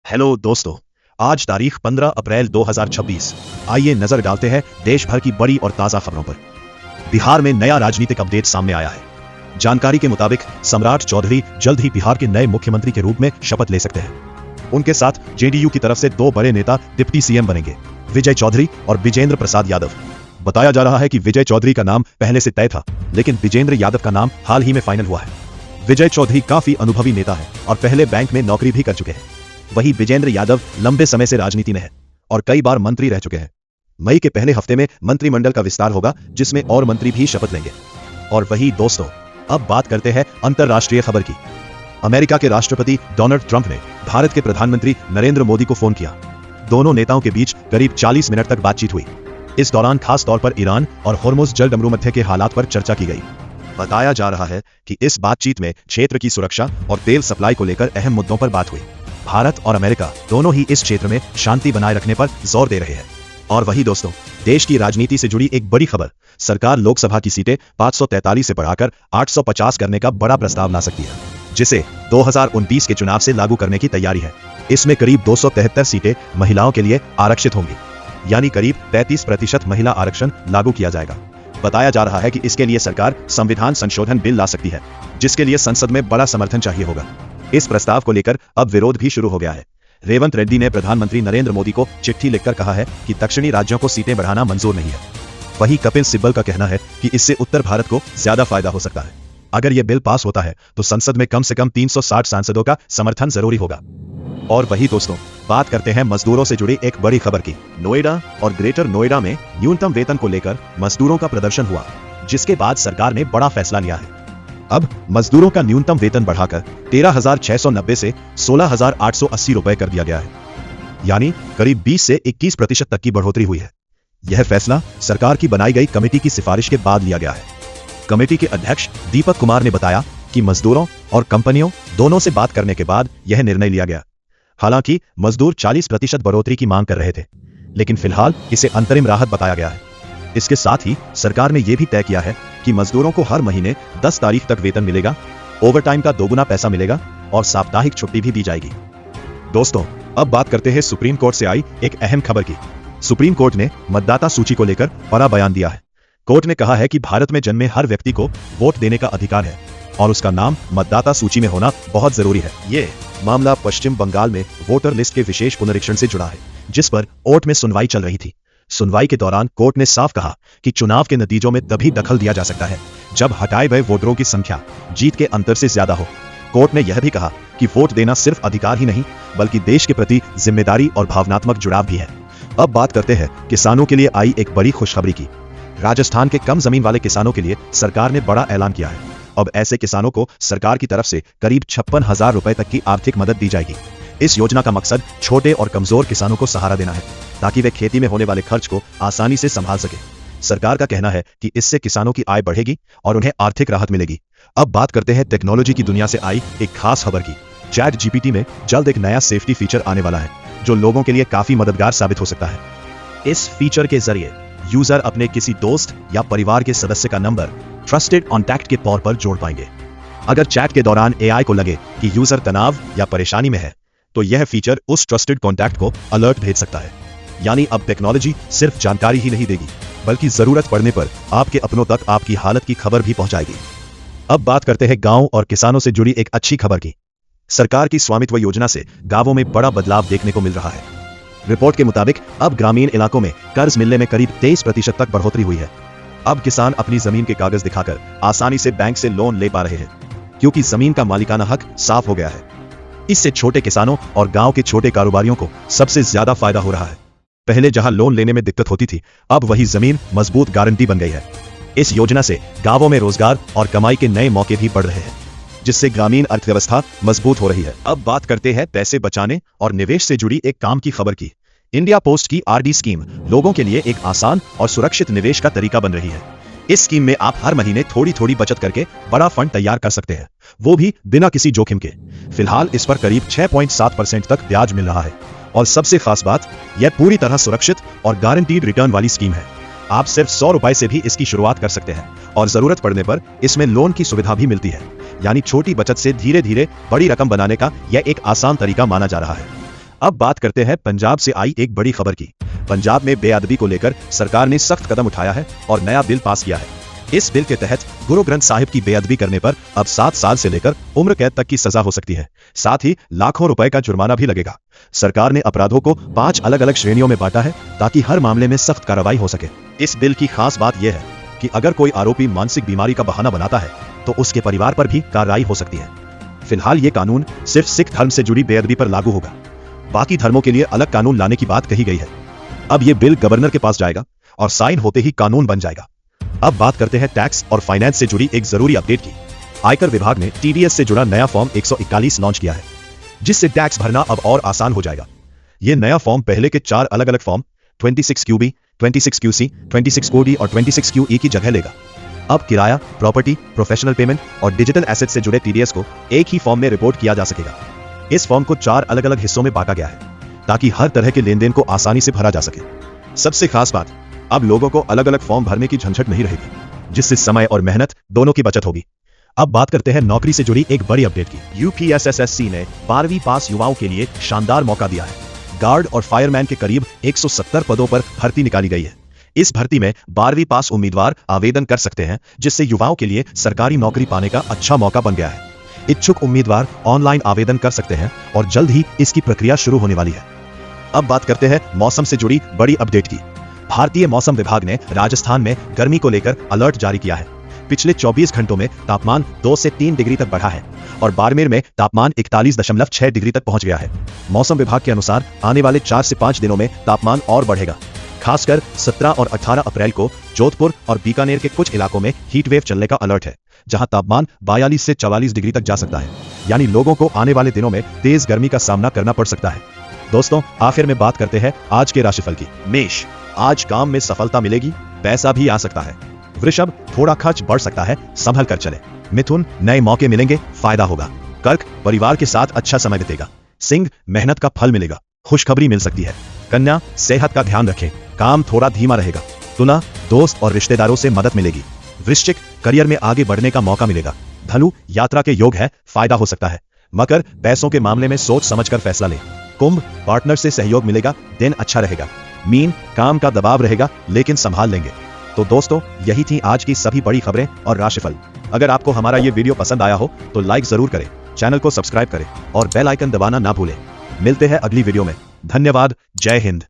Hello दोस्तों, आज तारीख 15 अप्रैल 2026। आइए नजर डालते हैं देश भर की बड़ी और ताजा खबरों पर। बिहार में नया राजनीतिक अपडेट सामने आया है। जानकारी के मुताबिक सम्राट चौधरी जल्द ही बिहार के नए मुख्यमंत्री के रूप में शपथ ले सकते हैं। उनके साथ जेडीयू की तरफ से दो बड़े नेता डिप्टी सीएम बनेंगे, विजय चौधरी और विजेंद्र प्रसाद यादव। बताया जा रहा है कि विजय चौधरी का नाम पहले से तय था, लेकिन विजेंद्र यादव का नाम हाल ही में फाइनल हुआ है। विजय चौधरी काफी अनुभवी नेता है और पहले बैंक में नौकरी भी कर चुके हैं। वहीं विजेंद्र यादव लंबे समय से राजनीति में है और कई बार मंत्री रह चुके हैं। मई के पहले हफ्ते में मंत्रिमंडल का विस्तार होगा, जिसमें और मंत्री भी शपथ लेंगे। और वही दोस्तों, अब बात करते हैं अंतरराष्ट्रीय खबर की। अमेरिका के राष्ट्रपति डोनाल्ड ट्रंप ने भारत के प्रधानमंत्री नरेंद्र मोदी को फोन किया। दोनों नेताओं के बीच करीब 40 मिनट तक बातचीत हुई। इस दौरान खास तौर पर ईरान और होर्मुज जलडमरू मध्य के हालात पर चर्चा की गई। बताया जा रहा है कि इस बातचीत में क्षेत्र की सुरक्षा और तेल सप्लाई को लेकर अहम मुद्दों पर बात हुई। भारत और अमेरिका दोनों ही इस क्षेत्र में शांति बनाए रखने पर जोर दे रहे हैं। और वही दोस्तों, देश की राजनीति से जुड़ी एक बड़ी खबर। सरकार लोकसभा की सीटें 543 से बढ़ाकर 850 करने का बड़ा प्रस्ताव ला सकती है, जिसे 2029 के चुनाव से लागू करने की तैयारी है। इसमें करीब 273 सीटें महिलाओं के लिए आरक्षित होंगी, यानी करीब 33% महिला आरक्षण लागू किया जाएगा। बताया जा रहा है कि इसके लिए सरकार संविधान संशोधन बिल ला सकती है, जिसके लिए संसद में बड़ा समर्थन चाहिए होगा। इस प्रस्ताव को लेकर अब विरोध भी शुरू हो गया है। रेवंत रेड्डी ने प्रधानमंत्री नरेंद्र मोदी को चिट्ठी लिखकर कहा है कि दक्षिणी राज्यों को सीटें बढ़ाना मंजूर नहीं है। वहीं कपिल सिब्बल का कहना है कि इससे उत्तर भारत को ज्यादा फायदा हो सकता है। अगर यह बिल पास होता है तो संसद में कम से कम 360 सांसदों का समर्थन जरूरी होगा। और वही दोस्तों, बात करते हैं मजदूरों से जुड़ी एक बड़ी खबर की। नोएडा और ग्रेटर नोएडा में न्यूनतम वेतन को लेकर मजदूरों का प्रदर्शन हुआ, जिसके बाद सरकार ने बड़ा फैसला लिया है। अब मजदूरों का न्यूनतम वेतन बढ़ाकर 13,690 से 16,880 रुपए कर दिया गया है, यानी करीब 20 से 21% तक की बढ़ोतरी हुई है। यह फैसला सरकार की बनाई गई कमेटी की सिफारिश के बाद लिया गया है। कमेटी के अध्यक्ष दीपक कुमार ने बताया कि मजदूरों और कंपनियों दोनों से बात करने के बाद यह निर्णय लिया गया। हालांकि मजदूर 40% बढ़ोतरी की मांग कर रहे थे, लेकिन फिलहाल इसे अंतरिम राहत बताया गया है। इसके साथ ही सरकार ने यह भी तय किया है कि मजदूरों को हर महीने 10 तारीख तक वेतन मिलेगा, ओवरटाइम का दोगुना पैसा मिलेगा और साप्ताहिक छुट्टी भी दी जाएगी। दोस्तों, अब बात करते हैं सुप्रीम कोर्ट से आई एक अहम खबर की। सुप्रीम कोर्ट ने मतदाता सूची को लेकर बड़ा बयान दिया है। कोर्ट ने कहा है कि भारत में जन्मे हर व्यक्ति को वोट देने का अधिकार है और उसका नाम मतदाता सूची में होना बहुत जरूरी है। ये मामला पश्चिम बंगाल में वोटर लिस्ट के विशेष पुनरीक्षण से जुड़ा है, जिस पर कोर्ट में सुनवाई चल रही थी। सुनवाई के दौरान कोर्ट ने साफ कहा कि चुनाव के नतीजों में तभी दखल दिया जा सकता है जब हटाए गए वोटरों की संख्या जीत के अंतर से ज्यादा हो। कोर्ट ने यह भी कहा कि वोट देना सिर्फ अधिकार ही नहीं, बल्कि देश के प्रति जिम्मेदारी और भावनात्मक जुड़ाव भी है। अब बात करते हैं किसानों के लिए आई एक बड़ी खुशखबरी की। राजस्थान के कम जमीन वाले किसानों के लिए सरकार ने बड़ा ऐलान किया है। अब ऐसे किसानों को सरकार की तरफ से करीब 56,000 रुपए तक की आर्थिक मदद दी जाएगी। इस योजना का मकसद छोटे और कमजोर किसानों को सहारा देना है, ताकि वे खेती में होने वाले खर्च को आसानी से संभाल सके। सरकार का कहना है कि इससे किसानों की आय बढ़ेगी और उन्हें आर्थिक राहत मिलेगी। अब बात करते हैं टेक्नोलॉजी की दुनिया से आई एक खास खबर की। चैट जीपीटी में जल्द एक नया सेफ्टी फीचर आने वाला है, जो लोगों के लिए काफी मददगार साबित हो सकता है। इस फीचर के जरिए यूजर अपने किसी दोस्त या परिवार के सदस्य का नंबर ट्रस्टेड कॉन्टैक्ट के तौर पर जोड़ पाएंगे। अगर चैट के दौरान एआई को लगे कि यूजर तनाव या परेशानी में है, तो यह फीचर उस ट्रस्टेड कॉन्टैक्ट को अलर्ट भेज सकता है। यानी अब टेक्नोलॉजी सिर्फ जानकारी ही नहीं देगी, बल्कि जरूरत पड़ने पर आपके अपनों तक आपकी हालत की खबर भी पहुंचाएगी। अब बात करते हैं गांव और किसानों से जुड़ी एक अच्छी खबर की। सरकार की स्वामित्व योजना से गांवों में बड़ा बदलाव देखने को मिल रहा है। रिपोर्ट के मुताबिक अब ग्रामीण इलाकों में कर्ज मिलने में करीब 23% तक बढ़ोतरी हुई है। अब किसान अपनी जमीन के कागज दिखाकर आसानी से बैंक से लोन ले पा रहे हैं, क्योंकि जमीन का मालिकाना हक साफ हो गया है। इससे छोटे किसानों और गांव के छोटे कारोबारियों को सबसे ज्यादा फायदा हो रहा है। पहले जहां लोन लेने में दिक्कत होती थी, अब वही जमीन मजबूत गारंटी बन गई है। इस योजना से गांवों में रोजगार और कमाई के नए मौके भी बढ़ रहे हैं, जिससे ग्रामीण अर्थव्यवस्था मजबूत हो रही है। अब बात करते हैं पैसे बचाने और निवेश से जुड़ी एक काम की खबर की। इंडिया पोस्ट की आरडी स्कीम लोगों के लिए एक आसान और सुरक्षित निवेश का तरीका बन रही है। इस स्कीम में आप हर महीने थोड़ी थोड़ी बचत करके बड़ा फंड तैयार कर सकते हैं, वो भी बिना किसी जोखिम के। फिलहाल इस पर करीब 6.7% तक ब्याज मिल रहा है और सबसे खास बात, यह पूरी तरह सुरक्षित और गारंटीड रिटर्न वाली स्कीम है। आप सिर्फ 100 रुपए से भी इसकी शुरुआत कर सकते हैं और जरूरत पड़ने पर इसमें लोन की सुविधा भी मिलती है। यानी छोटी बचत से धीरे धीरे बड़ी रकम बनाने का यह एक आसान तरीका माना जा रहा है। अब बात करते हैं पंजाब से आई एक बड़ी खबर की। पंजाब में बेअदबी को लेकर सरकार ने सख्त कदम उठाया है और नया बिल पास किया है। इस बिल के तहत गुरु ग्रंथ साहिब की बेअदबी करने पर अब 7 साल से लेकर उम्र कैद तक की सजा हो सकती है। साथ ही लाखों रुपए का जुर्माना भी लगेगा। सरकार ने अपराधों को 5 अलग अलग श्रेणियों में बांटा है ताकि हर मामले में सख्त कार्रवाई हो सके। इस बिल की खास बात यह है कि अगर कोई आरोपी मानसिक बीमारी का बहाना बनाता है तो उसके परिवार पर भी कार्रवाई हो सकती है। फिलहाल ये कानून सिर्फ सिख धर्म से जुड़ी बेअदबी पर लागू होगा। बाकी धर्मों के लिए अलग कानून लाने की बात कही गई है। अब ये बिल गवर्नर के पास जाएगा और साइन होते ही कानून बन जाएगा। अब बात करते हैं टैक्स और फाइनेंस से जुड़ी एक जरूरी अपडेट की। आयकर विभाग ने टीडीएस से जुड़ा नया फॉर्म 141 लॉन्च किया है, जिससे टैक्स भरना अब और आसान हो जाएगा। यह नया फॉर्म पहले के 4 अलग अलग फॉर्म 26QB, 26QC, 26QD और 26QE की जगह लेगा। अब किराया, प्रॉपर्टी, प्रोफेशनल पेमेंट और डिजिटल एसेट से जुड़े टीडीएस को एक ही फॉर्म में रिपोर्ट किया जा सकेगा। इस फॉर्म को 4 अलग अलग हिस्सों में बांटा गया है ताकि हर तरह के लेन देन को आसानी से भरा जा सके। सबसे खास बात, अब लोगों को अलग अलग फॉर्म भरने की झंझट नहीं रहेगी, जिससे समय और मेहनत दोनों की बचत होगी। अब बात करते हैं नौकरी से जुड़ी एक बड़ी अपडेट की। यूपीएसएससी ने 12वीं पास युवाओं के लिए शानदार मौका दिया है। गार्ड और फायरमैन के करीब 170 पदों पर भर्ती निकाली गई है। इस भर्ती में 12वीं पास उम्मीदवार आवेदन कर सकते हैं, जिससे युवाओं के लिए सरकारी नौकरी पाने का अच्छा मौका बन गया है। इच्छुक उम्मीदवार ऑनलाइन आवेदन कर सकते हैं और जल्द ही इसकी प्रक्रिया शुरू होने वाली है। अब बात करते हैं मौसम से जुड़ी बड़ी अपडेट की। भारतीय मौसम विभाग ने राजस्थान में गर्मी को लेकर अलर्ट जारी किया है। पिछले 24 घंटों में तापमान 2 से 3 डिग्री तक बढ़ा है और बाड़मेर में तापमान 41.6 डिग्री तक पहुंच गया है। मौसम विभाग के अनुसार आने वाले 4 से 5 दिनों में तापमान और बढ़ेगा। खासकर 17 और 18 अप्रैल को जोधपुर और बीकानेर के कुछ इलाकों में हीट वेव चलने का अलर्ट है, जहां तापमान 42 से 44 डिग्री तक जा सकता है। यानी लोगों को आने वाले दिनों में तेज गर्मी का सामना करना पड़ सकता है। दोस्तों, आखिर में बात करते हैं आज के राशिफल की। मेष, आज काम में सफलता मिलेगी, पैसा भी आ सकता है। वृषभ, थोड़ा खर्च बढ़ सकता है, संभल कर चले। मिथुन, नए मौके मिलेंगे, फायदा होगा। कर्क, परिवार के साथ अच्छा समय बीतेगा। सिंह, मेहनत का फल मिलेगा, खुशखबरी मिल सकती है। कन्या, सेहत का ध्यान रखें, काम थोड़ा धीमा रहेगा। तुला, दोस्त और रिश्तेदारों से मदद मिलेगी। वृश्चिक, करियर में आगे बढ़ने का मौका मिलेगा। धनु, यात्रा के योग है, फायदा हो सकता है। मकर, पैसों के मामले में सोच समझकर फैसला लें। कुंभ, पार्टनर से सहयोग मिलेगा, दिन अच्छा रहेगा। मीन, काम का दबाव रहेगा लेकिन संभाल लेंगे। तो दोस्तों, यही थी आज की सभी बड़ी खबरें और राशिफल। अगर आपको हमारा ये वीडियो पसंद आया हो तो लाइक जरूर करें, चैनल को सब्सक्राइब करें और बेल आइकन दबाना ना भूलें। मिलते हैं अगली वीडियो में। धन्यवाद। जय हिंद।